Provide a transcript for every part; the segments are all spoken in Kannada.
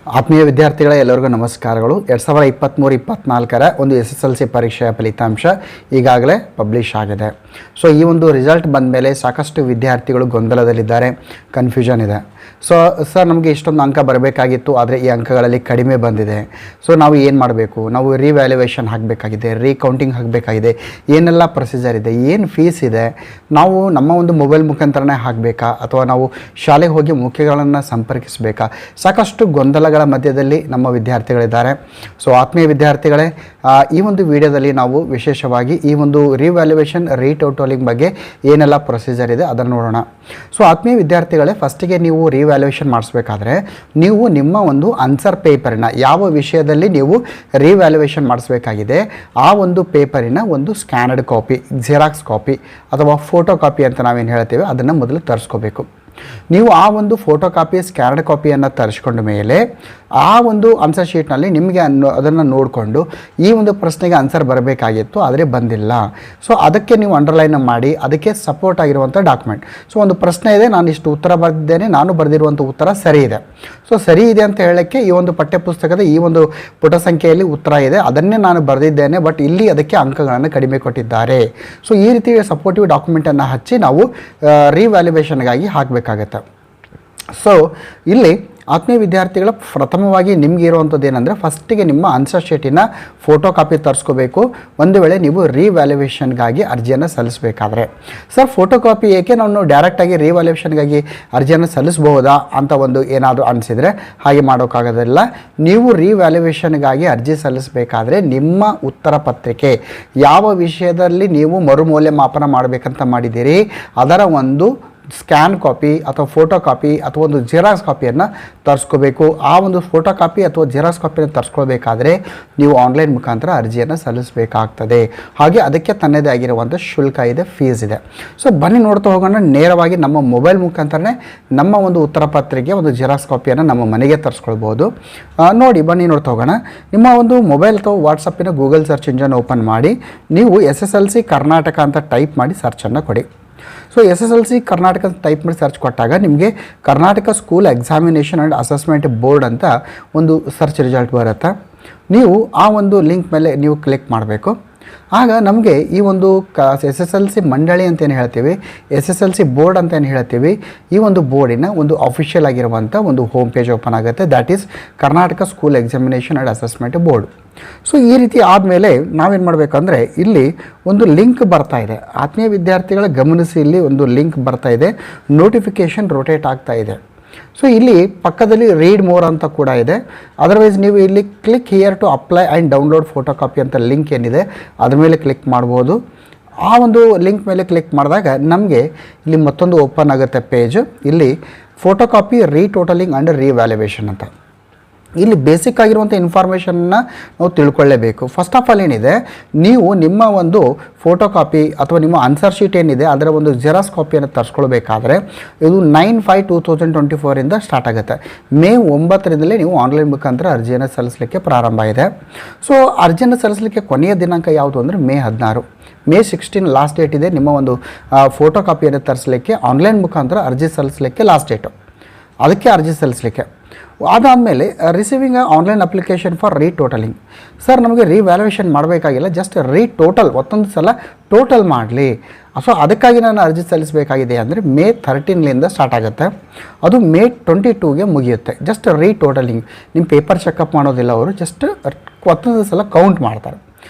ಆತ್ಮೀಯ ವಿದ್ಯಾರ್ಥಿಗಳ ಎಲ್ಲರಿಗೂ ನಮಸ್ಕಾರಗಳು. 2023-24 ಒಂದು SSLC ಪರೀಕ್ಷೆಯ ಫಲಿತಾಂಶ ಈಗಾಗಲೇ ಪಬ್ಲಿಷ್ ಆಗಿದೆ. ಸೊ ಈ ಒಂದು ರಿಸಲ್ಟ್ ಬಂದ ಮೇಲೆ ಸಾಕಷ್ಟು ವಿದ್ಯಾರ್ಥಿಗಳು ಗೊಂದಲದಲ್ಲಿದ್ದಾರೆ, ಕನ್ಫ್ಯೂಷನ್ ಇದೆ. ಸೊ ಸರ್ ನಮಗೆ ಇಷ್ಟೊಂದು ಅಂಕ ಬರಬೇಕಾಗಿತ್ತು, ಆದರೆ ಈ ಅಂಕಗಳಲ್ಲಿ ಕಡಿಮೆ ಬಂದಿದೆ. ಸೊ ನಾವು ಏನು ಮಾಡಬೇಕು? ನಾವು ರಿವ್ಯಾಲ್ಯುವೇಷನ್ ಹಾಕಬೇಕಾಗಿದೆ, ರೀಕೌಂಟಿಂಗ್ ಹಾಕಬೇಕಾಗಿದೆ, ಏನೆಲ್ಲ ಪ್ರೊಸೀಜರ್ ಇದೆ, ಏನು ಫೀಸ್ ಇದೆ, ನಾವು ನಮ್ಮ ಒಂದು ಮೊಬೈಲ್ ಮುಖಾಂತರನೇ ಹಾಕಬೇಕಾ ಅಥವಾ ನಾವು ಶಾಲೆಗೆ ಹೋಗಿ ಮುಖ್ಯಗಳನ್ನು ಸಂಪರ್ಕಿಸಬೇಕಾ? ಸಾಕಷ್ಟು ಗೊಂದಲಗಳ ಮಧ್ಯದಲ್ಲಿ ನಮ್ಮ ವಿದ್ಯಾರ್ಥಿಗಳಿದ್ದಾರೆ. ಸೊ ಆತ್ಮೀಯ ವಿದ್ಯಾರ್ಥಿಗಳೇ, ಈ ಒಂದು ವಿಡಿಯೋದಲ್ಲಿ ನಾವು ವಿಶೇಷವಾಗಿ ಈ ಒಂದು ರಿವ್ಯಾಲ್ಯುವೇಷನ್ ರೀಟೋಟಲಿಂಗ್ ಬಗ್ಗೆ ಏನೆಲ್ಲ ಪ್ರೊಸೀಜರ್ ಇದೆ ಅದನ್ನು ನೋಡೋಣ. ಸೊ ಆತ್ಮೀಯ ವಿದ್ಯಾರ್ಥಿಗಳೇ, ಫಸ್ಟಿಗೆ ನೀವು ರಿವ್ಯಾಲ್ಯುವೇಷನ್ ಮಾಡಿಸ್ಬೇಕಾದ್ರೆ ನೀವು ನಿಮ್ಮ ಒಂದು ಆನ್ಸರ್ ಪೇಪರಿನ ಯಾವ ವಿಷಯದಲ್ಲಿ ನೀವು ರಿವ್ಯಾಲ್ಯುವೇಷನ್ ಮಾಡಿಸ್ಬೇಕಾಗಿದೆ ಆ ಒಂದು ಪೇಪರಿನ ಒಂದು ಸ್ಕ್ಯಾನರ್ಡ್ ಕಾಪಿ, ಜೆರಾಕ್ಸ್ ಕಾಪಿ ಅಥವಾ ಫೋಟೋ ಕಾಪಿ ಅಂತ ನಾವೇನು ಹೇಳ್ತೇವೆ ಅದನ್ನು ಮೊದಲು ತರಿಸ್ಕೋಬೇಕು. ನೀವು ಆ ಒಂದು ಫೋಟೋ ಕಾಪಿ, ಸ್ಕ್ಯಾನರ್ಡ್ ಕಾಪಿಯನ್ನು ತರಿಸ್ಕೊಂಡ ಮೇಲೆ ಆ ಒಂದು ಆನ್ಸರ್ ಶೀಟ್ನಲ್ಲಿ ನಿಮಗೆ ಅದನ್ನು ನೋಡಿಕೊಂಡು ಈ ಒಂದು ಪ್ರಶ್ನೆಗೆ ಆನ್ಸರ್ ಬರಬೇಕಾಗಿತ್ತು ಆದರೆ ಬಂದಿಲ್ಲ. ಸೊ ಅದಕ್ಕೆ ನೀವು ಅಂಡರ್ಲೈನ್ ಮಾಡಿ ಅದಕ್ಕೆ ಸಪೋರ್ಟ್ ಆಗಿರುವಂಥ ಡಾಕ್ಯುಮೆಂಟ್. ಸೊ ಒಂದು ಪ್ರಶ್ನೆ ಇದೆ, ನಾನು ಇಷ್ಟು ಉತ್ತರ ಬರೆದಿದ್ದೇನೆ, ನಾನು ಬರೆದಿರುವಂಥ ಉತ್ತರ ಸರಿ ಇದೆ. ಸೊ ಸರಿ ಇದೆ ಅಂತ ಹೇಳೋಕ್ಕೆ ಈ ಒಂದು ಪಠ್ಯಪುಸ್ತಕದ ಈ ಒಂದು ಪುಟ ಸಂಖ್ಯೆಯಲ್ಲಿ ಉತ್ತರ ಇದೆ, ಅದನ್ನೇ ನಾನು ಬರೆದಿದ್ದೇನೆ, ಬಟ್ ಇಲ್ಲಿ ಅದಕ್ಕೆ ಅಂಕಗಳನ್ನು ಕಡಿಮೆ ಕೊಟ್ಟಿದ್ದಾರೆ. ಸೊ ಈ ರೀತಿ ಸಪೋರ್ಟಿವ್ ಡಾಕ್ಯುಮೆಂಟನ್ನು ಹಚ್ಚಿ ನಾವು ರಿವ್ಯಾಲ್ಯುವೇಷನ್ಗಾಗಿ ಹಾಕಬೇಕಾಗತ್ತೆ. ಸೊ ಇಲ್ಲಿ ಆತ್ಮೀಯ ವಿದ್ಯಾರ್ಥಿಗಳ ಪ್ರಥಮವಾಗಿ ನಿಮಗೆ ಇರುವಂಥದ್ದು ಏನಂದರೆ, ಫಸ್ಟಿಗೆ ನಿಮ್ಮ ಆನ್ಸರ್ ಶೀಟಿನ ಫೋಟೋ ಕಾಪಿ ತರಿಸ್ಕೋಬೇಕು. ಒಂದು ವೇಳೆ ನೀವು ರಿವ್ಯಾಲ್ಯುವೇಷನ್ಗಾಗಿ ಅರ್ಜಿಯನ್ನು ಸಲ್ಲಿಸಬೇಕಾದ್ರೆ. ಸರ್ ಫೋಟೋ ಕಾಪಿ ಏಕೆ, ನಾವು ಡೈರೆಕ್ಟಾಗಿ ರಿವ್ಯಾಲ್ಯುವೇಷನ್ಗಾಗಿ ಅರ್ಜಿಯನ್ನು ಸಲ್ಲಿಸಬಹುದಾ ಅಂತ ಒಂದು ಏನಾದರೂ ಅನಿಸಿದರೆ ಹಾಗೆ ಮಾಡೋಕ್ಕಾಗೋದಿಲ್ಲ. ನೀವು ರಿವ್ಯಾಲ್ಯುವೇಷನ್ಗಾಗಿ ಅರ್ಜಿ ಸಲ್ಲಿಸಬೇಕಾದ್ರೆ ನಿಮ್ಮ ಉತ್ತರ ಪತ್ರಿಕೆ ಯಾವ ವಿಷಯದಲ್ಲಿ ನೀವು ಮರುಮೌಲ್ಯಮಾಪನ ಮಾಡಬೇಕಂತ ಮಾಡಿದ್ದೀರಿ ಅದರ ಒಂದು ಸ್ಕ್ಯಾನ್ ಕಾಪಿ ಅಥವಾ ಫೋಟೋ ಕಾಪಿ ಅಥವಾ ಒಂದು ಜೆರಾಕ್ಸ್ ಕಾಪಿಯನ್ನು ತರಿಸ್ಕೋಬೇಕು. ಆ ಒಂದು ಫೋಟೋ ಕಾಪಿ ಅಥವಾ ಜೆರಾಕ್ಸ್ ಕಾಪಿಯನ್ನು ತರಿಸ್ಕೊಳ್ಬೇಕಾದ್ರೆ ನೀವು ಆನ್ಲೈನ್ ಮುಖಾಂತರ ಅರ್ಜಿಯನ್ನು ಸಲ್ಲಿಸಬೇಕಾಗ್ತದೆ. ಹಾಗೆ ಅದಕ್ಕೆ ತನ್ನದೇ ಆಗಿರುವಂಥ ಶುಲ್ಕ ಇದೆ, ಫೀಸ್ ಇದೆ. ಸೊ ಬನ್ನಿ ನೋಡ್ತಾ ಹೋಗೋಣ. ನೇರವಾಗಿ ನಮ್ಮ ಮೊಬೈಲ್ ಮುಖಾಂತರನೇ ನಮ್ಮ ಒಂದು ಉತ್ತರ ಪತ್ರಿಕೆ ಒಂದು ಜೆರಾಕ್ಸ್ ಕಾಪಿಯನ್ನು ನಮ್ಮ ಮನೆಗೆ ತರಿಸ್ಕೊಳ್ಬೋದು. ನೋಡಿ ಬನ್ನಿ ನೋಡ್ತಾ ಹೋಗೋಣ. ನಿಮ್ಮ ಒಂದು ಮೊಬೈಲ್ ಅಥವಾ ವಾಟ್ಸಪ್ಪಿನ ಗೂಗಲ್ ಸರ್ಚ್ ಇಂಜನ್ ಓಪನ್ ಮಾಡಿ ನೀವು SSLC ಕರ್ನಾಟಕ ಅಂತ ಟೈಪ್ ಮಾಡಿ ಸರ್ಚನ್ನು ಕೊಡಿ. ಸೊ SSLC ಕರ್ನಾಟಕ ಟೈಪ್ ಮಾಡಿ ಸರ್ಚ್ ಕೊಟ್ಟಾಗ ನಿಮಗೆ Karnataka school examination and assessment board ಅಂತ ಒಂದು ಸರ್ಚ್ ರಿಸಲ್ಟ್ ಬರುತ್ತೆ. ನೀವು ಆ ಒಂದು ಲಿಂಕ್ ಮೇಲೆ ನೀವು ಕ್ಲಿಕ್ ಮಾಡಬೇಕು. ಆಗ ನಮಗೆ ಈ ಒಂದು SSLC ಮಂಡಳಿ ಅಂತೇನು ಹೇಳ್ತೀವಿ, SSLC ಬೋರ್ಡ್ ಅಂತ ಏನು ಹೇಳ್ತೀವಿ, ಈ ಒಂದು ಬೋರ್ಡಿನ ಒಂದು ಅಫಿಷಿಯಲ್ ಆಗಿರುವಂಥ ಒಂದು ಹೋಮ್ ಪೇಜ್ ಓಪನ್ ಆಗುತ್ತೆ. That is Karnataka school examination and assessment board. So ಈ ರೀತಿ ಆದಮೇಲೆ ನಾವೇನು ಮಾಡಬೇಕಂದ್ರೆ ಇಲ್ಲಿ ಒಂದು ಲಿಂಕ್ ಬರ್ತಾ ಇದೆ. ಆತ್ಮೀಯ ವಿದ್ಯಾರ್ಥಿಗಳ ಗಮನಿಸಿ, ಇಲ್ಲಿ ಒಂದು ಲಿಂಕ್ ಬರ್ತಾ ಇದೆ, ನೋಟಿಫಿಕೇಷನ್ ರೊಟೇಟ್ ಆಗ್ತಾ ಇದೆ. ಸೊ ಇಲ್ಲಿ ಪಕ್ಕದಲ್ಲಿ ರೀಡ್ ಮೋರ್ ಅಂತ ಕೂಡ ಇದೆ. ಅದರ್ವೈಸ್ ನೀವು ಇಲ್ಲಿ click here to apply and download photo copy ಅಂತ ಲಿಂಕ್ ಏನಿದೆ ಅದ್ರ ಮೇಲೆ ಕ್ಲಿಕ್ ಮಾಡ್ಬೋದು. ಆ ಒಂದು ಲಿಂಕ್ ಮೇಲೆ ಕ್ಲಿಕ್ ಮಾಡಿದಾಗ ನಮಗೆ ಇಲ್ಲಿ ಮತ್ತೊಂದು ಓಪನ್ ಆಗುತ್ತೆ ಪೇಜ್. ಇಲ್ಲಿ ಫೋಟೋ ಕಾಪಿ ರೀಟೋಟಲಿಂಗ್ ಆ್ಯಂಡ್ ರಿವ್ಯಾಲ್ಯುವೇಷನ್ ಅಂತ. ಇಲ್ಲಿ ಬೇಸಿಕ್ ಆಗಿರುವಂಥ ಇನ್ಫಾರ್ಮೇಷನ್ನ ನಾವು ತಿಳ್ಕೊಳ್ಳೇಬೇಕು. ಫಸ್ಟ್ ಆಫ್ ಆಲ್ ಏನಿದೆ, ನೀವು ನಿಮ್ಮ ಒಂದು ಫೋಟೋ ಕಾಪಿ ಅಥವಾ ನಿಮ್ಮ ಆನ್ಸರ್ ಶೀಟ್ ಏನಿದೆ ಅದರ ಒಂದು ಜೆರಾಕ್ಸ್ ಕಾಪಿಯನ್ನು ತರಿಸ್ಕೊಳ್ಬೇಕಾದ್ರೆ ಇದು 9/5/2024 ಸ್ಟಾರ್ಟ್ ಆಗುತ್ತೆ. ಮೇ 9 ನೀವು ಆನ್ಲೈನ್ ಮುಖಾಂತರ ಅರ್ಜಿಯನ್ನು ಸಲ್ಲಿಸಲಿಕ್ಕೆ ಪ್ರಾರಂಭ ಇದೆ. ಸೊ ಅರ್ಜಿಯನ್ನು ಸಲ್ಲಿಸಲಿಕ್ಕೆ ಕೊನೆಯ ದಿನಾಂಕ ಯಾವುದು ಅಂದರೆ ಮೇ 16. ಮೇ 16 ಲಾಸ್ಟ್ ಡೇಟ್ ಇದೆ ನಿಮ್ಮ ಒಂದು ಫೋಟೋ ಕಾಪಿಯನ್ನು ತರಿಸಲಿಕ್ಕೆ, ಆನ್ಲೈನ್ ಮುಖಾಂತರ ಅರ್ಜಿ ಸಲ್ಲಿಸಲಿಕ್ಕೆ ಲಾಸ್ಟ್ ಡೇಟು, ಅದಕ್ಕೆ ಅರ್ಜಿ ಸಲ್ಲಿಸಲಿಕ್ಕೆ. ಅದಾದಮೇಲೆ receiving online application for retotalling. Sir ನಮಗೆ ರಿವ್ಯಾಲ್ಯುವೇಷನ್ ಮಾಡಬೇಕಾಗಿಲ್ಲ, ಜಸ್ಟ್ ರೀಟೋಟಲ್ ಮತ್ತೊಂದು ಸಲ ಟೋಟಲ್ ಮಾಡಲಿ. ಸೊ ಅದಕ್ಕಾಗಿ ನಾನು ಅರ್ಜಿ ಸಲ್ಲಿಸಬೇಕಾಗಿದೆ ಅಂದರೆ ಮೇ 13 ಸ್ಟಾರ್ಟ್ ಆಗುತ್ತೆ, ಅದು ಮೇ 22 ಮುಗಿಯುತ್ತೆ. ಜಸ್ಟ್ ರೀಟೋಟಲಿಂಗ್, ನಿಮ್ಮ ಪೇಪರ್ ಚೆಕಪ್ ಮಾಡೋದಿಲ್ಲ ಅವರು, ಜಸ್ಟ್ ಮತ್ತೊಂದು ಸಲ ಕೌಂಟ್ ಮಾಡ್ತಾರೆ.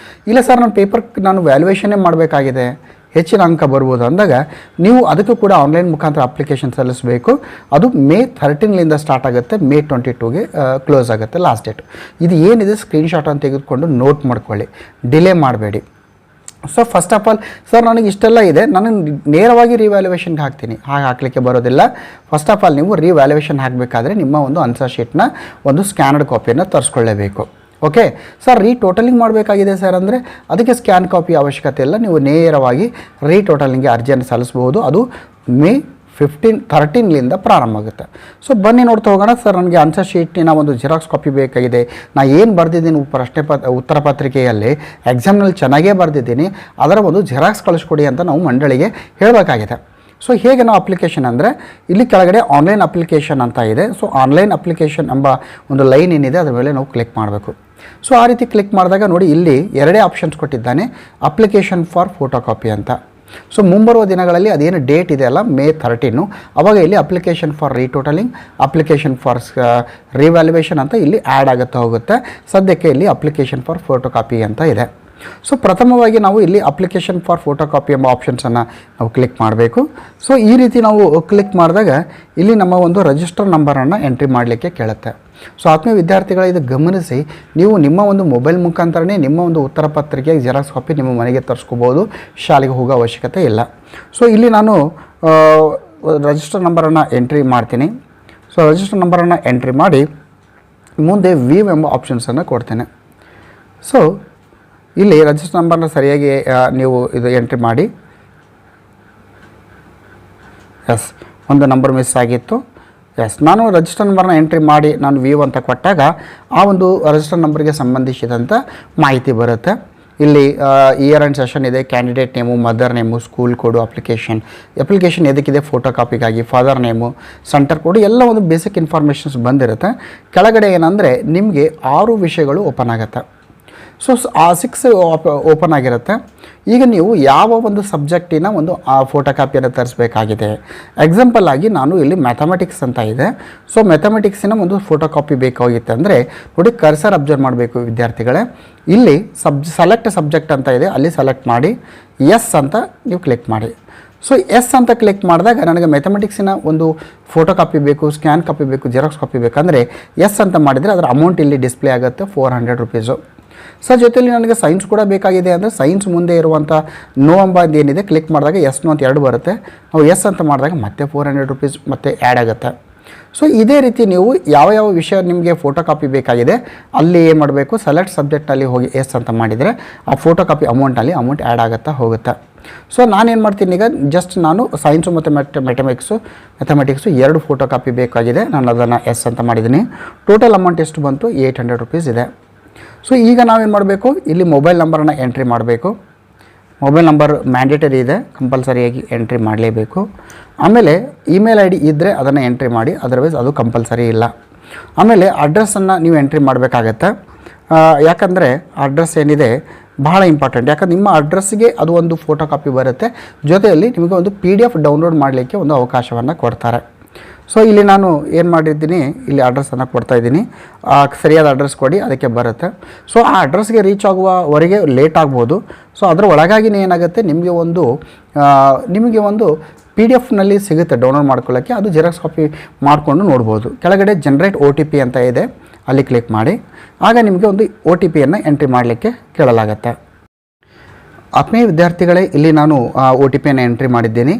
ಇಲ್ಲ ಸರ್ ನಾನು ವ್ಯಾಲ್ಯುವೇಷನ್ನೇ ಮಾಡಬೇಕಾಗಿದೆ, ಹೆಚ್ಚಿನ ಅಂಕ ಬರ್ಬೋದು ಅಂದಾಗ ನೀವು ಅದಕ್ಕೂ ಕೂಡ ಆನ್ಲೈನ್ ಮುಖಾಂತರ ಅಪ್ಲಿಕೇಶನ್ ಸಲ್ಲಿಸಬೇಕು. ಅದು ಮೇ 13 ಸ್ಟಾರ್ಟ್ ಆಗುತ್ತೆ, ಮೇ 22 ಕ್ಲೋಸ್ ಆಗುತ್ತೆ ಲಾಸ್ಟ್ ಡೇಟ್. ಇದು ಏನಿದೆ ಸ್ಕ್ರೀನ್ಶಾಟನ್ನು ತೆಗೆದುಕೊಂಡು ನೋಟ್ ಮಾಡ್ಕೊಳ್ಳಿ, ಡಿಲೇ ಮಾಡಬೇಡಿ. So first of all sir ನನಗೆ ಇಷ್ಟೆಲ್ಲ ಇದೆ, ನಾನು ನೇರವಾಗಿ ರಿವ್ಯಾಲ್ಯುವೇಷನ್ಗೆ ಹಾಕ್ತೀನಿ, ಹಾಗೆ ಹಾಕಲಿಕ್ಕೆ ಬರೋದಿಲ್ಲ. ಫಸ್ಟ್ ಆಫ್ ಆಲ್ ನೀವು ರಿವ್ಯಾಲ್ಯುವೇಷನ್ ಹಾಕಬೇಕಾದ್ರೆ ನಿಮ್ಮ ಒಂದು ಆನ್ಸರ್ ಶೀಟ್ನ ಒಂದು ಸ್ಕ್ಯಾನರ್ಡ್ ಕಾಪಿಯನ್ನು ತರಿಸ್ಕೊಳ್ಳೇಬೇಕು. ಓಕೆ ಸರ್, ರೀಟೋಟಲಿಂಗ್ ಮಾಡಬೇಕಾಗಿದೆ ಸರ್ ಅಂದರೆ ಅದಕ್ಕೆ ಸ್ಕ್ಯಾನ್ ಕಾಪಿ ಅವಶ್ಯಕತೆ ಇಲ್ಲ, ನೀವು ನೇರವಾಗಿ ರೀಟೋಟಲಿಂಗ್ಗೆ ಅರ್ಜಿಯನ್ನು ಸಲ್ಲಿಸ್ಬೋದು. ಅದು ಮೇ 13 ಪ್ರಾರಂಭ ಆಗುತ್ತೆ. ಸೊ ಬನ್ನಿ ನೋಡ್ತಾ ಹೋಗೋಣ. ಸರ್ ನನಗೆ ಆನ್ಸರ್ ಶೀಟಿನ ಒಂದು ಜೆರಾಕ್ಸ್ ಕಾಪಿ ಬೇಕಾಗಿದೆ, ನಾನು ಏನು ಬರೆದಿದ್ದೀನಿ ಉತ್ತರ ಪತ್ರಿಕೆಯಲ್ಲಿ ಎಕ್ಸಾಮ್ನಲ್ಲಿ ಚೆನ್ನಾಗೇ ಬರೆದಿದ್ದೀನಿ, ಅದರ ಒಂದು ಜೆರಾಕ್ಸ್ ಕಳಿಸ್ಕೊಡಿ ಅಂತ ನಾವು ಮಂಡಳಿಗೆ ಹೇಳಬೇಕಾಗಿದೆ. ಸೊ ಹೇಗೆ ನಾವು ಅಪ್ಲಿಕೇಶನ್ ಅಂದರೆ ಇಲ್ಲಿ ಕೆಳಗಡೆ ಆನ್ಲೈನ್ ಅಪ್ಲಿಕೇಶನ್ ಅಂತ ಇದೆ. ಸೊ ಆನ್ಲೈನ್ ಅಪ್ಲಿಕೇಶನ್ ಎಂಬ ಒಂದು ಲೈನ್ ಏನಿದೆ ಅದರ ಮೇಲೆ ನಾವು ಕ್ಲಿಕ್ ಮಾಡಬೇಕು. ಸೊ ಆ ರೀತಿ ಕ್ಲಿಕ್ ಮಾಡಿದಾಗ ನೋಡಿ ಇಲ್ಲಿ ಎರಡೇ ಆಪ್ಷನ್ಸ್ ಕೊಟ್ಟಿದ್ದಾನೆ, ಅಪ್ಲಿಕೇಶನ್ ಫಾರ್ ಫೋಟೋ ಕಾಪಿ ಅಂತ. ಸೊ ಮುಂಬರುವ ದಿನಗಳಲ್ಲಿ ಅದೇನು ಡೇಟ್ ಇದೆ ಅಲ್ಲ, May 13, ಅವಾಗ ಇಲ್ಲಿ application for retotalling, application for revaluation ಅಂತ ಇಲ್ಲಿ ಆ್ಯಡ್ ಆಗುತ್ತಾ ಹೋಗುತ್ತೆ. ಸದ್ಯಕ್ಕೆ ಇಲ್ಲಿ ಅಪ್ಲಿಕೇಶನ್ ಫಾರ್ ಫೋಟೋ ಕಾಪಿ ಅಂತ ಇದೆ. ಸೊ ಪ್ರಥಮವಾಗಿ ನಾವು ಇಲ್ಲಿ ಅಪ್ಲಿಕೇಶನ್ ಫಾರ್ ಫೋಟೋ ಕಾಪಿ ಎಂಬ ಆಪ್ಷನ್ಸನ್ನು ನಾವು ಕ್ಲಿಕ್ ಮಾಡಬೇಕು. ಸೊ ಈ ರೀತಿ ನಾವು ಕ್ಲಿಕ್ ಮಾಡಿದಾಗ ಇಲ್ಲಿ ನಮ್ಮ ಒಂದು ರಿಜಿಸ್ಟರ್ ನಂಬರನ್ನು ಎಂಟ್ರಿ ಮಾಡಲಿಕ್ಕೆ ಕೇಳುತ್ತೆ. ಸೊ ಆತ್ಮೀಯ ವಿದ್ಯಾರ್ಥಿಗಳ ಇದು ಗಮನಿಸಿ, ನೀವು ನಿಮ್ಮ ಒಂದು ಮೊಬೈಲ್ ಮುಖಾಂತರನೇ ನಿಮ್ಮ ಒಂದು ಉತ್ತರ ಪತ್ರಿಕೆ ಜೆರಾಕ್ಸ್ ಕಾಪಿ ನಿಮ್ಮ ಮನೆಗೆ ತರಿಸ್ಕೋಬೋದು, ಶಾಲೆಗೆ ಹೋಗೋ ಅವಶ್ಯಕತೆ ಇಲ್ಲ. ಸೊ ಇಲ್ಲಿ ನಾನು ರಿಜಿಸ್ಟರ್ ನಂಬರನ್ನು ಎಂಟ್ರಿ ಮಾಡ್ತೀನಿ. ಸೊ ರಿಜಿಸ್ಟರ್ ನಂಬರನ್ನು ಎಂಟ್ರಿ ಮಾಡಿ ಮುಂದೆ ವ್ಯೂ ಎಂಬ ಆಪ್ಷನ್ಸನ್ನು ಕೊಡ್ತೇನೆ. ಸೊ ಇಲ್ಲಿ ರಿಜಿಸ್ಟರ್ ನಂಬರ್ನ ಸರಿಯಾಗಿ ನೀವು ಇದು ಎಂಟ್ರಿ ಮಾಡಿ. ಎಸ್, ಒಂದು ನಂಬರ್ ಮಿಸ್ ಆಗಿತ್ತು. ಎಸ್, ನಾನು ರಿಜಿಸ್ಟರ್ ನಂಬರ್ನ ಎಂಟ್ರಿ ಮಾಡಿ ನಾನು ವ್ಯೂ ಅಂತ ಕೊಟ್ಟಾಗ ಆ ಒಂದು ರಿಜಿಸ್ಟರ್ ನಂಬರ್ಗೆ ಸಂಬಂಧಿಸಿದಂಥ ಮಾಹಿತಿ ಬರುತ್ತೆ. ಇಲ್ಲಿ ಇಯರ್ ಆ್ಯಂಡ್ ಸೆಷನ್ ಇದೆ, candidate name, mother name, school code, application ಎದಕ್ಕಿದೆ, ಫೋಟೋ ಕಾಪಿಗಾಗಿ, ಫಾದರ್ ನೇಮು, ಸೆಂಟರ್ ಕೋಡು ಎಲ್ಲ ಒಂದು ಬೇಸಿಕ್ ಇನ್ಫಾರ್ಮೇಷನ್ಸ್ ಬಂದಿರುತ್ತೆ. ಕೆಳಗಡೆ ಏನಂದರೆ ನಿಮಗೆ 6 ವಿಷಯಗಳು ಓಪನ್ ಆಗುತ್ತೆ. ಸೊ ಆ 6 ಓಪನ್ ಆಗಿರುತ್ತೆ. ಈಗ ನೀವು ಯಾವ ಒಂದು ಸಬ್ಜೆಕ್ಟಿನ ಒಂದು ಫೋಟೋ ಕಾಪಿಯನ್ನು ತರಿಸಬೇಕಾಗಿದೆ. ಎಕ್ಸಾಂಪಲ್ ಆಗಿ ನಾನು ಇಲ್ಲಿ ಮ್ಯಾಥಮೆಟಿಕ್ಸ್ ಅಂತ ಇದೆ. ಸೊ ಮ್ಯಾಥಮೆಟಿಕ್ಸಿನ ಒಂದು ಫೋಟೋ ಕಾಪಿ ಬೇಕಾಗಿತ್ತು ಅಂದರೆ ನೋಡಿ, ಕರ್ಸರ್ ಅಬ್ಸರ್ವ್ ಮಾಡಬೇಕು ವಿದ್ಯಾರ್ಥಿಗಳೇ. ಇಲ್ಲಿ ಸೆಲೆಕ್ಟ್ ಸಬ್ಜೆಕ್ಟ್ ಅಂತ ಇದೆ, ಅಲ್ಲಿ ಸೆಲೆಕ್ಟ್ ಮಾಡಿ ಎಸ್ ಅಂತ ನೀವು ಕ್ಲಿಕ್ ಮಾಡಿ. ಸೊ ಎಸ್ ಅಂತ ಕ್ಲಿಕ್ ಮಾಡಿದಾಗ ನನಗೆ ಮ್ಯಾಥಮೆಟಿಕ್ಸಿನ ಒಂದು ಫೋಟೋ ಕಾಪಿ ಬೇಕು, ಸ್ಕ್ಯಾನ್ ಕಾಪಿ ಬೇಕು, ಜೆರಾಕ್ಸ್ ಕಾಪಿ ಬೇಕಂದರೆ ಎಸ್ ಅಂತ ಮಾಡಿದರೆ ಅದರ ಅಮೌಂಟ್ ಇಲ್ಲಿ ಡಿಸ್ಪ್ಲೇ ಆಗುತ್ತೆ, 400 ರುಪೀಸು. ಸರ್ ಜೊತೆಯಲ್ಲಿ ನನಗೆ ಸೈನ್ಸ್ ಕೂಡ ಬೇಕಾಗಿದೆ ಅಂದರೆ ಸೈನ್ಸ್ ಮುಂದೆ ಇರುವಂಥ ನೋ ಎಂಬ ಏನಿದೆ ಕ್ಲಿಕ್ ಮಾಡಿದಾಗ ಎಸ್ ನೋ ಅಂತ 2 ಬರುತ್ತೆ. ನಾವು ಎಸ್ ಅಂತ ಮಾಡಿದಾಗ ಮತ್ತೆ 400 ರುಪೀಸ್ ಮತ್ತೆ ಆ್ಯಡ್ ಆಗುತ್ತೆ. ಸೊ ಇದೇ ರೀತಿ ನೀವು ಯಾವ ವಿಷಯ ನಿಮಗೆ ಫೋಟೋ ಕಾಪಿ ಬೇಕಾಗಿದೆ ಅಲ್ಲಿ ಏನು ಮಾಡಬೇಕು, ಸೆಲೆಕ್ಟ್ ಸಬ್ಜೆಕ್ಟಲ್ಲಿ ಹೋಗಿ ಎಸ್ ಅಂತ ಮಾಡಿದರೆ ಆ ಫೋಟೋ ಕಾಪಿ ಅಮೌಂಟ್ ಆ್ಯಡ್ ಆಗುತ್ತಾ ಹೋಗುತ್ತೆ. ಸೊ ನಾನೇನು ಮಾಡ್ತೀನಿ ಈಗ, ಜಸ್ಟ್ ನಾನು ಸೈನ್ಸು ಮತ್ತು ಮ್ಯಾಥಮೆಟಿಕ್ಸು 2 ಫೋಟೋ ಕಾಪಿ ಬೇಕಾಗಿದೆ, ನಾನು ಅದನ್ನು ಎಸ್ ಅಂತ ಮಾಡಿದ್ದೀನಿ. ಟೋಟಲ್ ಅಮೌಂಟ್ ಎಷ್ಟು ಬಂತು, 800 ರುಪೀಸ್ ಇದೆ. ಸೊ ಈಗ ನಾವೇನು ಮಾಡಬೇಕು, ಇಲ್ಲಿ ಮೊಬೈಲ್ ನಂಬರನ್ನು ಎಂಟ್ರಿ ಮಾಡಬೇಕು. ಮೊಬೈಲ್ ನಂಬರ್ ಮ್ಯಾಂಡೇಟರಿ ಇದೆ, ಕಂಪಲ್ಸರಿಯಾಗಿ ಎಂಟ್ರಿ ಮಾಡಲೇಬೇಕು. ಆಮೇಲೆ ಇಮೇಲ್ ID ಇದ್ದರೆ ಅದನ್ನು ಎಂಟ್ರಿ ಮಾಡಿ, ಅದರ್ವೈಸ್ ಅದು ಕಂಪಲ್ಸರಿ ಇಲ್ಲ. ಆಮೇಲೆ ಅಡ್ರೆಸ್ಸನ್ನು ನೀವು ಎಂಟ್ರಿ ಮಾಡಬೇಕಾಗತ್ತೆ. ಯಾಕಂದರೆ ಅಡ್ರೆಸ್ ಏನಿದೆ ಬಹಳ ಇಂಪಾರ್ಟೆಂಟ್. ಯಾಕಂದ್ರೆ ನಿಮ್ಮ ಅಡ್ರೆಸ್ಸಿಗೆ ಅದು ಒಂದು ಫೋಟೋ ಕಾಪಿ ಬರುತ್ತೆ, ಜೊತೆಯಲ್ಲಿ ನಿಮಗೆ ಒಂದು PDF ಡೌನ್ಲೋಡ್ ಮಾಡಲಿಕ್ಕೆ ಒಂದು ಅವಕಾಶವನ್ನು ಕೊಡ್ತಾರೆ. ಸೊ ಇಲ್ಲಿ ನಾನು ಏನು ಮಾಡಿದ್ದೀನಿ, ಇಲ್ಲಿ ಅಡ್ರೆಸ್ಸನ್ನು ಕೊಡ್ತಾಯಿದ್ದೀನಿ, ಸರಿಯಾದ ಅಡ್ರೆಸ್ ಕೊಡಿ, ಅದಕ್ಕೆ ಬರುತ್ತೆ. ಸೊ ಆ ಅಡ್ರೆಸ್ಗೆ ರೀಚ್ ಆಗುವವರೆಗೆ ಲೇಟ್ ಆಗ್ಬೋದು. ಸೊ ಅದರ ಒಳಗಾಗಿನೇ ಏನಾಗುತ್ತೆ, ನಿಮಗೆ ಒಂದು PDF ಸಿಗುತ್ತೆ ಡೌನ್ಲೋಡ್ ಮಾಡ್ಕೊಳ್ಳೋಕ್ಕೆ, ಅದು ಜೆರಾಕ್ಸ್ ಕಾಪಿ ಮಾಡಿಕೊಂಡು ನೋಡ್ಬೋದು. ಕೆಳಗಡೆ ಜನರೇಟ್ OTP ಅಂತ ಇದೆ, ಅಲ್ಲಿ ಕ್ಲಿಕ್ ಮಾಡಿ. ಆಗ ನಿಮಗೆ ಒಂದು OTPಯನ್ನು ಎಂಟ್ರಿ ಮಾಡಲಿಕ್ಕೆ ಕೇಳಲಾಗುತ್ತೆ. ಆತ್ಮೀಯ ವಿದ್ಯಾರ್ಥಿಗಳೇ, ಇಲ್ಲಿ ನಾನು OTPಯನ್ನು ಎಂಟ್ರಿ ಮಾಡಿದ್ದೀನಿ.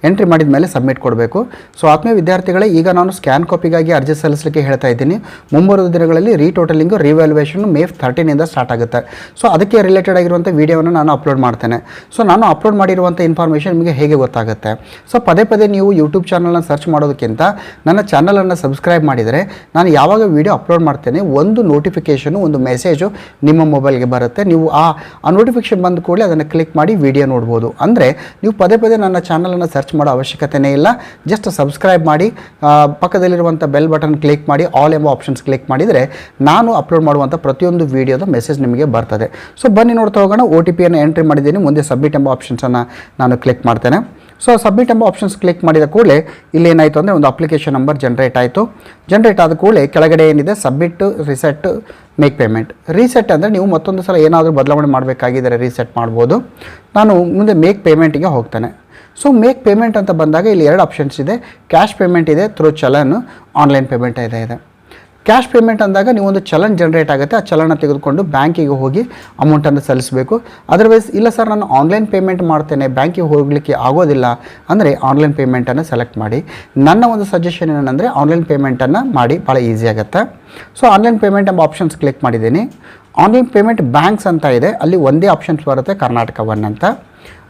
ಎಂಟ್ರಿ ಮಾಡಿದ ಮೇಲೆ ಸಬ್ಮಿಟ್ ಕೊಡಬೇಕು. ಸೊ ಆತ್ಮೀಯ ವಿದ್ಯಾರ್ಥಿಗಳೇ, ಈಗ ನಾನು ಸ್ಕ್ಯಾನ್ ಕಾಪಿಗಾಗಿ ಅರ್ಜಿ ಸಲ್ಲಿಸಲಿಕ್ಕೆ ಹೇಳ್ತಾ ಇದ್ದೀನಿ. ಮುಂಬರುವ ದಿನಗಳಲ್ಲಿ ರೀಟೋಟಲಿಂಗು ರಿವ್ಯಾಲ್ಯೂಯೇಷನ್ May 13 ಸ್ಟಾರ್ಟ್ ಆಗುತ್ತೆ. ಸೊ ಅದಕ್ಕೆ ರಿಲೇಟೆಡ್ ಆಗಿರುವಂಥ ವೀಡಿಯೋವನ್ನು ನಾನು ಅಪ್ಲೋಡ್ ಮಾಡ್ತೇನೆ. ಸೊ ನಾನು ಅಪ್ಲೋಡ್ ಮಾಡಿರುವಂಥ ಇನ್ಫಾರ್ಮೇಷನ್ ನಿಮಗೆ ಹೇಗೆ ಗೊತ್ತಾಗುತ್ತೆ. ಸೊ ಪದೇ ನೀವು ಯೂಟ್ಯೂಬ್ ಚಾನಲ್ನ ಸರ್ಚ್ ಮಾಡೋದಕ್ಕಿಂತ ನನ್ನ ಚಾನಲನ್ನು ಸಬ್ಸ್ಕ್ರೈಬ್ ಮಾಡಿದರೆ ನಾನು ಯಾವಾಗ ವೀಡಿಯೋ ಅಪ್ಲೋಡ್ ಮಾಡ್ತೇನೆ ಒಂದು ನೋಟಿಫಿಕೇಷನು, ಒಂದು ಮೆಸೇಜು ನಿಮ್ಮ ಮೊಬೈಲ್ಗೆ ಬರುತ್ತೆ. ನೀವು ಆ ನೋಟಿಫಿಕೇಷನ್ ಬಂದ ಕೂಡಲೇ ಅದನ್ನು ಕ್ಲಿಕ್ ಮಾಡಿ ವೀಡಿಯೋ ನೋಡ್ಬೋದು. ಅಂದರೆ ನೀವು ಪದೇ ನನ್ನ ಚಾನಲನ್ನು ಸರ್ಚ್ ಮಾಡೋ ಅವಶ್ಯಕತೆನೇ ಇಲ್ಲ. ಜಸ್ಟ್ ಸಬ್ಸ್ಕ್ರೈಬ್ ಮಾಡಿ, ಪಕ್ಕದಲ್ಲಿರುವಂಥ ಬೆಲ್ ಬಟನ್ ಕ್ಲಿಕ್ ಮಾಡಿ, ಆಲ್ ಎಂಬ ಆಪ್ಷನ್ಸ್ ಕ್ಲಿಕ್ ಮಾಡಿದರೆ ನಾನು ಅಪ್ಲೋಡ್ ಮಾಡುವಂಥ ಪ್ರತಿಯೊಂದು ವೀಡಿಯೋದ ಮೆಸೇಜ್ ನಿಮಗೆ ಬರ್ತದೆ. ಸೊ ಬನ್ನಿ ನೋಡ್ತಾ ಹೋಗೋಣ. OTPಯನ್ನು ಎಂಟ್ರಿ ಮಾಡಿದ್ದೀನಿ. ಮುಂದೆ ಸಬ್ಮಿಟ್ ಎಂಬ ಆಪ್ಷನ್ಸನ್ನು ನಾನು ಕ್ಲಿಕ್ ಮಾಡ್ತೇನೆ. ಸೊ ಸಬ್ಮಿಟ್ ಎಂಬ ಆಪ್ಷನ್ಸ್ ಕ್ಲಿಕ್ ಮಾಡಿದ ಕೂಡಲೇ ಇಲ್ಲಿ ಏನಾಯಿತು ಅಂದರೆ ಒಂದು ಅಪ್ಲಿಕೇಶನ್ ನಂಬರ್ ಜನರೇಟ್ ಆಯಿತು. ಜನರೇಟ್ ಆದ ಕೂಡಲೇ ಕೆಳಗಡೆ ಏನಿದೆ submit, reset, make payment. Reset ಅಂದರೆ ನೀವು ಮತ್ತೊಂದು ಸಲ ಏನಾದರೂ ಬದಲಾವಣೆ ಮಾಡಬೇಕಾಗಿದ್ದರೆ ರೀಸೆಟ್ ಮಾಡ್ಬೋದು. ನಾನು ಮುಂದೆ ಮೇಕ್ ಪೇಮೆಂಟಿಗೆ ಹೋಗ್ತೇನೆ. ಸೊ ಮೇಕ್ ಪೇಮೆಂಟ್ ಅಂತ ಬಂದಾಗ ಇಲ್ಲಿ 2 ಆಪ್ಷನ್ಸ್ ಇದೆ, ಕ್ಯಾಶ್ ಪೇಮೆಂಟ್ ಇದೆ, ಥ್ರೂ ಚಲನ್, ಆನ್ಲೈನ್ ಪೇಮೆಂಟ್ ಇದೆ. ಕ್ಯಾಶ್ ಪೇಮೆಂಟ್ ಅಂದಾಗ ನೀವು ಒಂದು ಚಲನ್ ಜನರೇಟ್ ಆಗುತ್ತೆ, ಆ ಚಲನ ತೆಗೆದುಕೊಂಡು ಬ್ಯಾಂಕಿಗೆ ಹೋಗಿ ಅಮೌಂಟನ್ನು ಸಲ್ಲಿಸಬೇಕು. ಅದರ್ವೈಸ್ ಇಲ್ಲ ಸರ್ ನಾನು ಆನ್ಲೈನ್ ಪೇಮೆಂಟ್ ಮಾಡ್ತೇನೆ, ಬ್ಯಾಂಕಿಗೆ ಹೋಗಲಿಕ್ಕೆ ಆಗೋದಿಲ್ಲ ಅಂದರೆ ಆನ್ಲೈನ್ ಪೇಮೆಂಟನ್ನು ಸೆಲೆಕ್ಟ್ ಮಾಡಿ. ನನ್ನ ಒಂದು ಸಜೆಷನ್ ಏನಂದರೆ ಆನ್ಲೈನ್ ಪೇಮೆಂಟನ್ನು ಮಾಡಿ, ಭಾಳ ಈಸಿ ಆಗುತ್ತೆ. ಸೊ ಆನ್ಲೈನ್ ಪೇಮೆಂಟ್ ಎಂಬ ಆಪ್ಷನ್ಸ್ ಕ್ಲಿಕ್ ಮಾಡಿದ್ದೀನಿ. ಆನ್ಲೈನ್ ಪೇಮೆಂಟ್ ಬ್ಯಾಂಕ್ಸ್ ಅಂತ ಇದೆ, ಅಲ್ಲಿ ಒಂದೇ ಆಪ್ಷನ್ಸ್ ಬರುತ್ತೆ, ಕರ್ನಾಟಕ 1 ಅಂತ.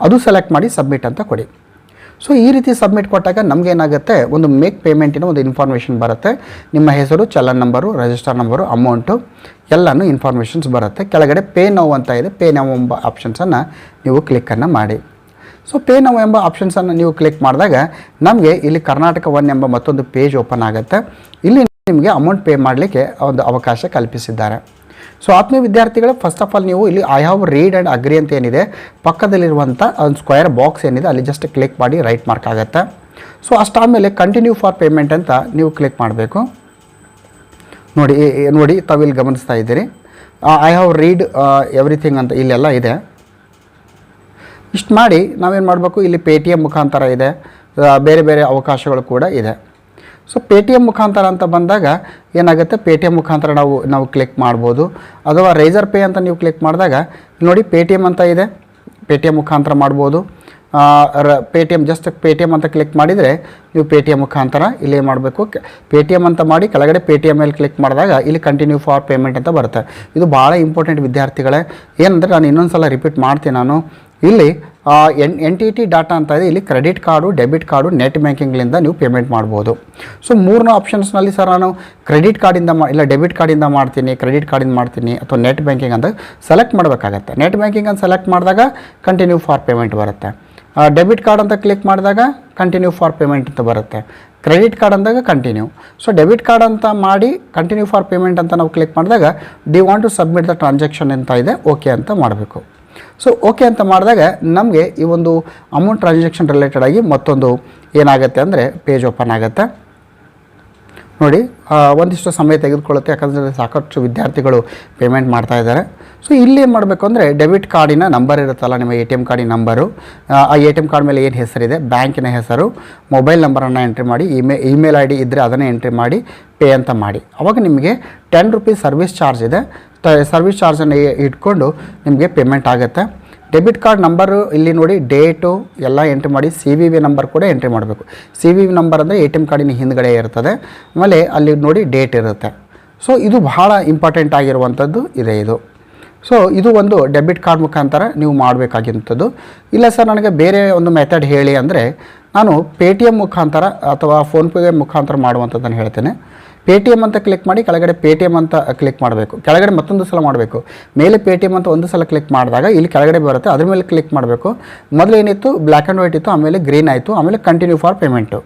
ಅದು ಸೆಲೆಕ್ಟ್ ಮಾಡಿ ಸಬ್ಮಿಟ್ ಅಂತ ಕೊಡಿ. ಸೊ ಈ ರೀತಿ ಸಬ್ಮಿಟ್ ಕೊಟ್ಟಾಗ ನಮಗೇನಾಗುತ್ತೆ, ಒಂದು ಮೇಕ್ ಪೇಮೆಂಟಿನ ಒಂದು ಇನ್ಫಾರ್ಮೇಷನ್ ಬರುತ್ತೆ. ನಿಮ್ಮ ಹೆಸರು, challan number, register number, amount ಎಲ್ಲನೂ ಇನ್ಫಾರ್ಮೇಷನ್ಸ್ ಬರುತ್ತೆ. ಕೆಳಗಡೆ ಪೇ ನೌ ಅಂತ ಇದೆ, ಪೇ ನೌ ಎಂಬ ಆಪ್ಷನ್ಸನ್ನು ನೀವು ಕ್ಲಿಕ್ಕನ್ನು ಮಾಡಿ. ಸೊ ಪೇ ನೌ ಎಂಬ ಆಪ್ಷನ್ಸನ್ನು ನೀವು ಕ್ಲಿಕ್ ಮಾಡಿದಾಗ ನಮಗೆ ಇಲ್ಲಿ ಕರ್ನಾಟಕ ಒನ್ ಎಂಬ ಮತ್ತೊಂದು ಪೇಜ್ ಓಪನ್ ಆಗುತ್ತೆ. ಇಲ್ಲಿ ನಿಮಗೆ ಅಮೌಂಟ್ ಪೇ ಮಾಡಲಿಕ್ಕೆ ಒಂದು ಅವಕಾಶ ಕಲ್ಪಿಸಿದ್ದಾರೆ. ಸೊ ಆತ್ಮೀಯ ವಿದ್ಯಾರ್ಥಿಗಳು, ಫಸ್ಟ್ ಆಫ್ ಆಲ್ ನೀವು ಇಲ್ಲಿ I have read and agri ಅಂತ ಏನಿದೆ ಪಕ್ಕದಲ್ಲಿರುವಂಥ ಒಂದು ಸ್ಕ್ವೇರ್ ಬಾಕ್ಸ್ ಏನಿದೆ ಅಲ್ಲಿ ಜಸ್ಟ್ ಕ್ಲಿಕ್ ಮಾಡಿ ರೈಟ್ ಮಾರ್ಕ್ ಆಗುತ್ತೆ. ಸೊ ಅಷ್ಟಾದಮೇಲೆ ಕಂಟಿನ್ಯೂ ಫಾರ್ ಪೇಮೆಂಟ್ ಅಂತ ನೀವು ಕ್ಲಿಕ್ ಮಾಡಬೇಕು. ನೋಡಿ ತಾವಿಲ್ಲಿ ಗಮನಿಸ್ತಾ ಇದ್ದೀರಿ, ಐ ಹ್ಯಾವ್ ರೀಡ್ ಎವ್ರಿಥಿಂಗ್ ಅಂತ ಇಲ್ಲೆಲ್ಲ ಇದೆ. ಇಷ್ಟು ಮಾಡಿ ನಾವೇನು ಮಾಡಬೇಕು, ಇಲ್ಲಿ ಪೇಟಿಎಮ್ ಮುಖಾಂತರ ಇದೆ, ಬೇರೆ ಬೇರೆ ಅವಕಾಶಗಳು ಕೂಡ ಇದೆ. ಸೊ ಪೇಟಿಎಮ್ ಮುಖಾಂತರ ಅಂತ ಬಂದಾಗ ಏನಾಗುತ್ತೆ, ಪೇಟಿಎಮ್ ಮುಖಾಂತರ ನಾವು ಕ್ಲಿಕ್ ಮಾಡ್ಬೋದು. ಅಥವಾ ರೈಸರ್ ಪೇ ಅಂತ ನೀವು ಕ್ಲಿಕ್ ಮಾಡಿದಾಗ ನೋಡಿ ಪೇಟಿಎಮ್ ಅಂತ ಇದೆ, ಪೇಟಿಎಮ್ ಮುಖಾಂತರ ಮಾಡ್ಬೋದು. ಪೇಟಿಎಮ್ ಜಸ್ಟ್ ಪೇಟಿಎಮ್ ಅಂತ ಕ್ಲಿಕ್ ಮಾಡಿದರೆ ನೀವು ಪೇಟಿಎಮ್ ಮುಖಾಂತರ ಇಲ್ಲಿ ಏನು ಮಾಡಬೇಕು, ಪೇಟಿಎಮ್ ಅಂತ ಮಾಡಿ ಕೆಳಗಡೆ ಪೇಟಿಎಮ್ ಮೇಲೆ ಕ್ಲಿಕ್ ಮಾಡಿದಾಗ ಇಲ್ಲಿ ಕಂಟಿನ್ಯೂ ಫಾರ್ ಪೇಮೆಂಟ್ ಅಂತ ಬರುತ್ತೆ. ಇದು ಭಾಳ ಇಂಪಾರ್ಟೆಂಟ್ ವಿದ್ಯಾರ್ಥಿಗಳೇ. ಏನಂದರೆ ನಾನು ಇನ್ನೊಂದು ಸಲ ರಿಪೀಟ್ ಮಾಡ್ತೀನಿ, ನಾನು ಇಲ್ಲಿ NTT ಡಾಟಾ ಅಂತ ಇದೆ, ಇಲ್ಲಿ credit card, debit card, net ಬ್ಯಾಂಕಿಂಗ್ಲಿಂದ ನೀವು ಪೇಮೆಂಟ್ ಮಾಡ್ಬೋದು. ಸೊ ಮೂರನೇ ಆಪ್ಷನ್ಸ್ನಲ್ಲಿ ಸರ್ ನಾನು ಕ್ರೆಡಿಟ್ ಕಾರ್ಡಿಂದ ಇಲ್ಲ ಡೆಬಿಟ್ ಕಾರ್ಡಿಂದ ಮಾಡ್ತೀನಿ, ಕ್ರೆಡಿಟ್ ಕಾರ್ಡಿಂದ ಮಾಡ್ತೀನಿ ಅಥವಾ ನೆಟ್ ಬ್ಯಾಂಕಿಂಗ್ ಅಂತ ಸೆಲೆಕ್ಟ್ ಮಾಡಬೇಕಾಗತ್ತೆ. ನೆಟ್ ಬ್ಯಾಂಕಿಂಗ್ ಅಂತ ಸೆಲೆಕ್ಟ್ ಮಾಡಿದಾಗ ಕಂಟಿನ್ಯೂ ಫಾರ್ ಪೇಮೆಂಟ್ ಬರುತ್ತೆ. ಡೆಬಿಟ್ ಕಾರ್ಡ್ ಅಂತ ಕ್ಲಿಕ್ ಮಾಡಿದಾಗ ಕಂಟಿನ್ಯೂ ಫಾರ್ ಪೇಮೆಂಟ್ ಅಂತ ಬರುತ್ತೆ. ಕ್ರೆಡಿಟ್ ಕಾರ್ಡ್ ಅಂದಾಗ ಕಂಟಿನ್ಯೂ. ಸೊ ಡೆಬಿಟ್ ಕಾರ್ಡ್ ಅಂತ ಮಾಡಿ ಕಂಟಿನ್ಯೂ ಫಾರ್ ಪೇಮೆಂಟ್ ಅಂತ ನಾವು ಕ್ಲಿಕ್ ಮಾಡಿದಾಗ do want to submit the transaction ಅಂತ ಇದೆ, ಓಕೆ ಅಂತ ಮಾಡಬೇಕು. ಸೊ ಓಕೆ ಅಂತ ಮಾಡಿದಾಗ ನಮಗೆ ಈ ಒಂದು ಅಮೌಂಟ್ ಟ್ರಾನ್ಸಾಕ್ಷನ್ ರಿಲೇಟೆಡ್ ಆಗಿ ಮತ್ತೊಂದು ಏನಾಗುತ್ತೆ ಅಂದರೆ ಪೇಜ್ ಓಪನ್ ಆಗುತ್ತೆ. ನೋಡಿ ಒಂದಿಷ್ಟು ಸಮಯ ತೆಗೆದುಕೊಳ್ಳುತ್ತೆ, ಯಾಕಂದರೆ ಸಾಕಷ್ಟು ವಿದ್ಯಾರ್ಥಿಗಳು ಪೇಮೆಂಟ್ ಮಾಡ್ತಾ ಇದ್ದಾರೆ. ಸೊ ಇಲ್ಲಿ ಏನು ಮಾಡಬೇಕು ಅಂದರೆ ಡೆಬಿಟ್ ಕಾರ್ಡಿನ ನಂಬರ್ ಇರುತ್ತಲ್ಲ, ನಿಮ್ಮ ATM ಕಾರ್ಡಿನ ನಂಬರು, ಆ ATM ಕಾರ್ಡ್ ಮೇಲೆ ಏನು ಹೆಸರಿದೆ, ಬ್ಯಾಂಕಿನ ಹೆಸರು, ಮೊಬೈಲ್ ನಂಬರನ್ನು ಎಂಟ್ರಿ ಮಾಡಿ, ಇಮೇಲ್ ID ಇದ್ದರೆ ಅದನ್ನೇ ಎಂಟ್ರಿ ಮಾಡಿ ಪೇ ಅಂತ ಮಾಡಿ. ಆವಾಗ ನಿಮಗೆ 10 ರೂಪೀಸ್ ಸರ್ವಿಸ್ ಚಾರ್ಜ್ ಇದೆ. ಸರ್ವಿಸ್ ಚಾರ್ಜನ್ನು ಇಟ್ಕೊಂಡು ನಿಮಗೆ ಪೇಮೆಂಟ್ ಆಗುತ್ತೆ. ಡೆಬಿಟ್ ಕಾರ್ಡ್ ನಂಬರು ಇಲ್ಲಿ ನೋಡಿ ಡೇಟು ಎಲ್ಲ ಎಂಟ್ರಿ ಮಾಡಿ, CVV ನಂಬರ್ ಕೂಡ ಎಂಟ್ರಿ ಮಾಡಬೇಕು. CVV ನಂಬರ್ ಅಂದರೆ ATM ಕಾರ್ಡಿನ ಹಿಂದ್ಗಡೆ ಇರ್ತದೆ, ಆಮೇಲೆ ಅಲ್ಲಿ ನೋಡಿ ಡೇಟ್ ಇರುತ್ತೆ. ಸೊ ಇದು ಬಹಳ ಇಂಪಾರ್ಟೆಂಟ್ ಆಗಿರುವಂಥದ್ದು ಇದೆ ಇದು. ಸೊ ಇದು ಒಂದು ಡೆಬಿಟ್ ಕಾರ್ಡ್ ಮುಖಾಂತರ ನೀವು ಮಾಡಬೇಕಾಗಿಂಥದ್ದು. ಇಲ್ಲ ಸರ್ ನನಗೆ ಬೇರೆ ಒಂದು ಮೆಥಡ್ ಹೇಳಿ ಅಂದರೆ ನಾನು ಪೇಟಿಎಮ್ ಮುಖಾಂತರ ಅಥವಾ ಫೋನ್ಪೇ ಮುಖಾಂತರ ಮಾಡುವಂಥದ್ದನ್ನು ಹೇಳ್ತೇನೆ. ಪೇಟಿಎಮ್ ಅಂತ ಕ್ಲಿಕ್ ಮಾಡಿ ಕೆಳಗಡೆ ಪೇಟಿಎಮ್ ಅಂತ ಕ್ಲಿಕ್ ಮಾಡಬೇಕು, ಕೆಳಗಡೆ ಮತ್ತೊಂದು ಸಲ ಮಾಡಬೇಕು. ಮೇಲೆ ಪೇಟಿಎಮ್ ಅಂತ ಒಂದು ಸಲ ಕ್ಲಿಕ್ ಮಾಡಿದಾಗ ಇಲ್ಲಿ ಕೆಳಗಡೆ ಬರುತ್ತೆ, ಅದ್ರ ಮೇಲೆ ಕ್ಲಿಕ್ ಮಾಡಬೇಕು. ಮೊದಲು ಏನಿತ್ತು ಬ್ಲ್ಯಾಕ್ ಆ್ಯಂಡ್ ವೈಟ್ ಇತ್ತು, ಆಮೇಲೆ ಗ್ರೀನ್ ಆಯಿತು, ಆಮೇಲೆ continue for payment.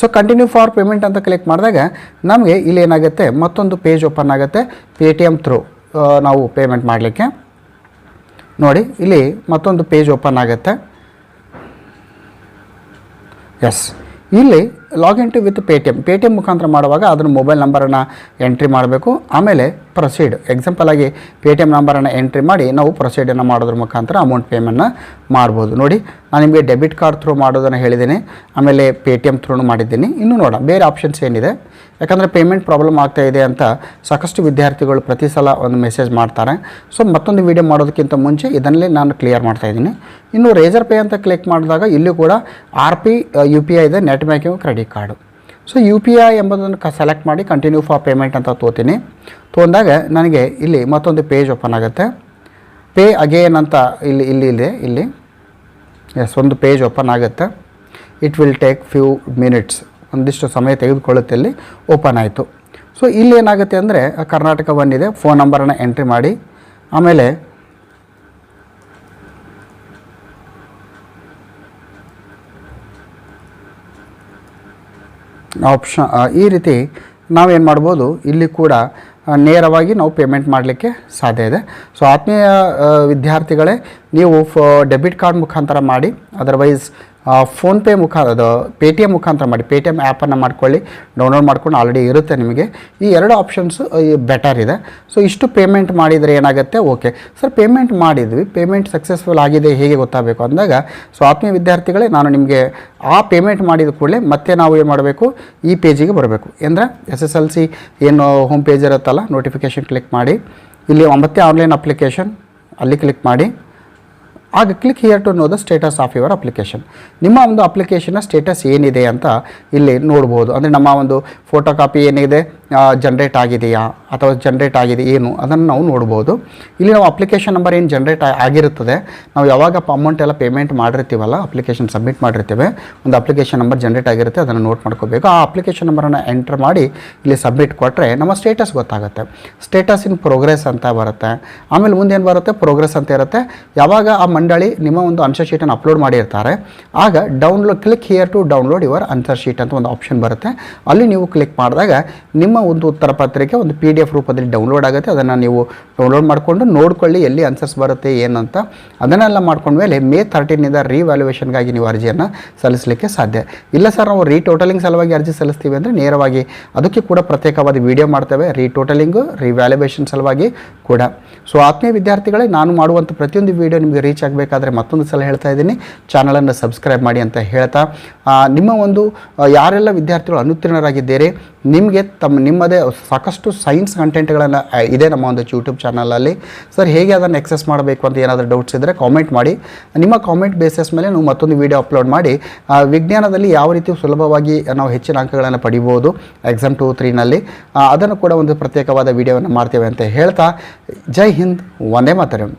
So continue for payment ಅಂತ ಕ್ಲಿಕ್ ಮಾಡಿದಾಗ ನಮಗೆ ಇಲ್ಲಿ ಏನಾಗುತ್ತೆ, ಮತ್ತೊಂದು ಪೇಜ್ ಓಪನ್ ಆಗುತ್ತೆ. ಪೇಟಿಎಮ್ ಥ್ರೂ ನಾವು ಪೇಮೆಂಟ್ ಮಾಡಲಿಕ್ಕೆ ನೋಡಿ ಇಲ್ಲಿ ಮತ್ತೊಂದು ಪೇಜ್ ಓಪನ್ ಆಗುತ್ತೆ. ಎಸ್, ಇಲ್ಲಿ ಲಾಗಿನ್ ಟು ವಿತ್ ಪೇಟಿಎಮ್ ಮುಖಾಂತರ ಮಾಡುವಾಗ ಅದನ್ನು ಮೊಬೈಲ್ ನಂಬರನ್ನು ಎಂಟ್ರಿ ಮಾಡಬೇಕು. ಆಮೇಲೆ ಪ್ರೊಸೀಡ್, ಎಕ್ಸಾಂಪಲ್ ಆಗಿ ಪೇಟಿಎಮ್ ನಂಬರನ್ನು ಎಂಟ್ರಿ ಮಾಡಿ ನಾವು ಪ್ರೊಸೀಡನ್ನು ಮಾಡೋದ್ರ ಮುಖಾಂತರ ಅಮೌಂಟ್ ಪೇಮೆಂಟ್ನ ಮಾಡ್ಬೋದು. ನೋಡಿ ನಾನು ನಿಮಗೆ ಡೆಬಿಟ್ ಕಾರ್ಡ್ ಥ್ರೂ ಮಾಡೋದನ್ನು ಹೇಳಿದ್ದೀನಿ, ಆಮೇಲೆ ಪೇಟಿಎಮ್ ಥ್ರೂನು ಮಾಡಿದ್ದೀನಿ. ಇನ್ನೂ ಬೇರೆ ಆಪ್ಷನ್ಸ್ ಏನಿದೆ, ಯಾಕಂದರೆ ಪೇಮೆಂಟ್ ಪ್ರಾಬ್ಲಮ್ ಆಗ್ತಾ ಇದೆ ಅಂತ ಸಾಕಷ್ಟು ವಿದ್ಯಾರ್ಥಿಗಳು ಪ್ರತಿ ಸಲ ಒಂದು ಮೆಸೇಜ್ ಮಾಡ್ತಾರೆ. ಸೊ ಮತ್ತೊಂದು ವೀಡಿಯೋ ಮಾಡೋದಕ್ಕಿಂತ ಮುಂಚೆ ಇದನ್ನೇ ನಾನು ಕ್ಲಿಯರ್ ಮಾಡ್ತಾಯಿದ್ದೀನಿ. ಇನ್ನು ರೇಸರ್ ಪೇ ಅಂತ ಕ್ಲಿಕ್ ಮಾಡಿದಾಗ ಇಲ್ಲಿ ಕೂಡ RP UPI ಇದೆ, net banking, credit card. So UPI ಎಂಬುದನ್ನು ಸೆಲೆಕ್ಟ್ ಮಾಡಿ ಕಂಟಿನ್ಯೂ ಫಾರ್ ಪೇಮೆಂಟ್ ಅಂತ ತೊಗೊಂತೀನಿ. ತೊಗೊಂಡಾಗ ನನಗೆ ಇಲ್ಲಿ ಮತ್ತೊಂದು ಪೇಜ್ ಓಪನ್ ಆಗುತ್ತೆ. ಪೇ ಅಗೇನ್ ಅಂತ ಇಲ್ಲಿ ಎಸ್ ಒಂದು ಪೇಜ್ ಓಪನ್ ಆಗುತ್ತೆ. It will take few minutes, ಒಂದಿಷ್ಟು ಸಮಯ ತೆಗೆದುಕೊಳ್ಳುತ್ತೆ. ಇಲ್ಲಿ ಓಪನ್ ಆಯಿತು. ಸೊ ಇಲ್ಲಿ ಏನಾಗುತ್ತೆ ಅಂದರೆ ಕರ್ನಾಟಕ ಒನ್ ಇದೆ, ಫೋನ್ ನಂಬರನ್ನು ಎಂಟ್ರಿ ಮಾಡಿ, ಆಮೇಲೆ ಆಪ್ಷನ್ ಈ ರೀತಿ ನಾವೇನು ಮಾಡ್ಬೋದು, ಇಲ್ಲಿ ಕೂಡ ನೇರವಾಗಿ ನಾವು ಪೇಮೆಂಟ್ ಮಾಡಲಿಕ್ಕೆ ಸಾಧ್ಯ ಇದೆ. ಸೊ ಆತ್ಮೀಯ ವಿದ್ಯಾರ್ಥಿಗಳೇ, ನೀವು ಡೆಬಿಟ್ ಕಾರ್ಡ್ ಮುಖಾಂತರ ಮಾಡಿ, ಅದರ್ವೈಸ್ ಫೋನ್ಪೇ ಮುಖಾಂತರ ಪೇಟಿಎಮ್ ಮುಖಾಂತರ ಮಾಡಿ. ಪೇಟಿಎಮ್ ಆ್ಯಪನ್ನು ಮಾಡ್ಕೊಳ್ಳಿ, ಡೌನ್ಲೋಡ್ ಮಾಡ್ಕೊಂಡು ಆಲ್ರೆಡಿ ಇರುತ್ತೆ ನಿಮಗೆ. ಈ ಎರಡು ಆಪ್ಷನ್ಸು ಬೆಟರ್ ಇದೆ. ಸೊ ಇಷ್ಟು ಪೇಮೆಂಟ್ ಮಾಡಿದರೆ ಏನಾಗುತ್ತೆ, ಓಕೆ ಸರ್ ಪೇಮೆಂಟ್ ಮಾಡಿದ್ವಿ, ಪೇಮೆಂಟ್ ಸಕ್ಸಸ್ಫುಲ್ ಆಗಿದೆ ಹೇಗೆ ಗೊತ್ತಾಗಬೇಕು ಅಂದಾಗ, ಸೊ ಆತ್ಮೀಯ ವಿದ್ಯಾರ್ಥಿಗಳೇ ನಾನು ನಿಮಗೆ ಆ ಪೇಮೆಂಟ್ ಮಾಡಿದ ಕೂಡಲೇ ಮತ್ತೆ ನಾವು ಏನು ಮಾಡಬೇಕು, ಈ ಪೇಜಿಗೆ ಬರಬೇಕು. ಅಂದರೆ SSLC ಏನು ಹೋಮ್ ಪೇಜ್ ಇರುತ್ತಲ್ಲ, ನೋಟಿಫಿಕೇಷನ್ ಕ್ಲಿಕ್ ಮಾಡಿ, ಇಲ್ಲಿ 9ನೇ ಆನ್ಲೈನ್ ಅಪ್ಲಿಕೇಶನ್ ಅಲ್ಲಿ ಕ್ಲಿಕ್ ಮಾಡಿ. ಆಗ click here to know the status of your application. ನಿಮ್ಮ ಒಂದು ಅಪ್ಲಿಕೇಶನ್ನ ಸ್ಟೇಟಸ್ ಏನಿದೆ ಅಂತ ಇಲ್ಲಿ ನೋಡ್ಬೋದು. ಅಂದರೆ ನಮ್ಮ ಒಂದು ಫೋಟೋ ಕಾಪಿ ಏನಿದೆ ಜನ್ರೇಟ್ ಆಗಿದೆಯಾ ಅಥವಾ ಜನ್ರೇಟ್ ಆಗಿದೆ ಏನು ಅದನ್ನು ನಾವು ನೋಡ್ಬೋದು. ಇಲ್ಲಿ ನಾವು ಅಪ್ಲಿಕೇಶನ್ ನಂಬರ್ ಏನು ಜನ್ರೇಟ್ ಆಗಿರುತ್ತದೆ, ನಾವು ಯಾವಾಗ ಅಮೌಂಟ್ ಎಲ್ಲ ಪೇಮೆಂಟ್ ಮಾಡಿರ್ತೀವಲ್ಲ, ಅಪ್ಲಿಕೇಶನ್ ಸಬ್ಮಿಟ್ ಮಾಡಿರ್ತೀವಿ, ಒಂದು ಅಪ್ಲಿಕೇಶನ್ ನಂಬರ್ ಜನ್ರೇಟ್ ಆಗಿರುತ್ತೆ, ಅದನ್ನು ನೋಟ್ ಮಾಡ್ಕೋಬೇಕು. ಆ ಅಪ್ಲಿಕೇಶನ್ ನಂಬರನ್ನು ಎಂಟರ್ ಮಾಡಿ ಇಲ್ಲಿ ಸಬ್ಮಿಟ್ ಕೊಟ್ಟರೆ ನಮ್ಮ ಸ್ಟೇಟಸ್ ಗೊತ್ತಾಗುತ್ತೆ. ಸ್ಟೇಟಸ್ ಇನ್ ಪ್ರೋಗ್ರೆಸ್ ಅಂತ ಬರುತ್ತೆ. ಆಮೇಲೆ ಮುಂದೇನು ಬರುತ್ತೆ, ಪ್ರೋಗ್ರೆಸ್ ಅಂತ ಇರುತ್ತೆ. ಯಾವಾಗ ಆ ಮಂಡಳಿ ನಿಮ್ಮ ಒಂದು ಆನ್ಸರ್ ಶೀಟನ್ನು ಅಪ್ಲೋಡ್ ಮಾಡಿರ್ತಾರೆ, ಆಗ click here to download your answer sheet ಅಂತ ಒಂದು ಆಪ್ಷನ್ ಬರುತ್ತೆ. ಅಲ್ಲಿ ನೀವು ಕ್ಲಿಕ್ ಮಾಡಿದಾಗ ನಿಮ್ಮ ಒಂದು ಉತ್ತರ ಪತ್ರಿಕೆ ಒಂದು PDF ರೂಪದಲ್ಲಿ ಡೌನ್ಲೋಡ್ ಆಗುತ್ತೆ. ಅದನ್ನು ನೀವು ಡೌನ್ಲೋಡ್ ಮಾಡಿಕೊಂಡು ನೋಡ್ಕೊಳ್ಳಿ ಎಲ್ಲಿ ಆನ್ಸರ್ಸ್ ಬರುತ್ತೆ ಏನಂತ. ಅದನ್ನೆಲ್ಲ ಮಾಡ್ಕೊಂಡ್ಮೇಲೆ May 13 ರಿವ್ಯಾಲ್ಯೂಯೇಷನ್ಗಾಗಿ ನೀವು ಅರ್ಜಿಯನ್ನು ಸಲ್ಲಿಸಲಿಕ್ಕೆ ಸಾಧ್ಯ. ಇಲ್ಲ ಸರ್ ನಾವು ರೀಟೋಟಲಿಂಗ್ ಸಲುವಾಗಿ ಅರ್ಜಿ ಸಲ್ಲಿಸ್ತೀವಿ ಅಂದರೆ ನೇರವಾಗಿ ಅದಕ್ಕೆ ಕೂಡ ಪ್ರತ್ಯೇಕವಾದ ವಿಡಿಯೋ ಮಾಡ್ತೇವೆ, ರೀಟೋಟಲಿಂಗು ರಿವ್ಯಾಲ್ಯೂಯೇಷನ್ ಸಲುವಾಗಿ ಕೂಡ. ಸೊ ಆತ್ಮೀಯ ವಿದ್ಯಾರ್ಥಿಗಳೇ, ನಾನು ಮಾಡುವಂಥ ಪ್ರತಿಯೊಂದು ವಿಡಿಯೋ ನಿಮಗೆ ರೀಚ್ ಆಗಬೇಕಾದ್ರೆ ಮತ್ತೊಂದು ಸಲ ಹೇಳ್ತಾ ಇದ್ದೀನಿ, ಚಾನಲನ್ನು ಸಬ್ಸ್ಕ್ರೈಬ್ ಮಾಡಿ ಅಂತ ಹೇಳ್ತಾ, ನಿಮ್ಮ ಒಂದು ಯಾರೆಲ್ಲ ವಿದ್ಯಾರ್ಥಿಗಳು ಅನುತ್ತೀರ್ಣರಾಗಿದ್ದೀರಿ, ನಿಮಗೆ ನಿಮ್ಮದೇ ಸಾಕಷ್ಟು ಸೈನ್ಸ್ ಕಂಟೆಂಟ್ಗಳನ್ನು ಇದೆ ನಮ್ಮ ಒಂದು ಯೂಟ್ಯೂಬ್ ಚಾನಲಲ್ಲಿ. ಸರ್ ಹೇಗೆ ಅದನ್ನು ಎಕ್ಸೆಸ್ ಮಾಡಬೇಕು ಅಂತ ಏನಾದರೂ ಡೌಟ್ಸ್ ಇದ್ದರೆ ಕಾಮೆಂಟ್ ಮಾಡಿ. ನಿಮ್ಮ ಕಾಮೆಂಟ್ ಬೇಸಿಸ್ ಮೇಲೆ ನಾವು ಮತ್ತೊಂದು ವಿಡಿಯೋ ಅಪ್ಲೋಡ್ ಮಾಡಿ ವಿಜ್ಞಾನದಲ್ಲಿ ಯಾವ ರೀತಿ ಸುಲಭವಾಗಿ ನಾವು ಹೆಚ್ಚಿನ ಅಂಕಗಳನ್ನು ಪಡಿಬೋದು ಎಕ್ಸಾಮ್ 2, 3ನಲ್ಲಿ, ಅದನ್ನು ಕೂಡ ಒಂದು ಪ್ರತ್ಯೇಕವಾದ ವಿಡಿಯೋವನ್ನು ಮಾಡ್ತೇವೆ ಅಂತ ಹೇಳ್ತಾ, ಜೈ ಹಿಂದ್, ವಂದೇ ಮಾತರಂ.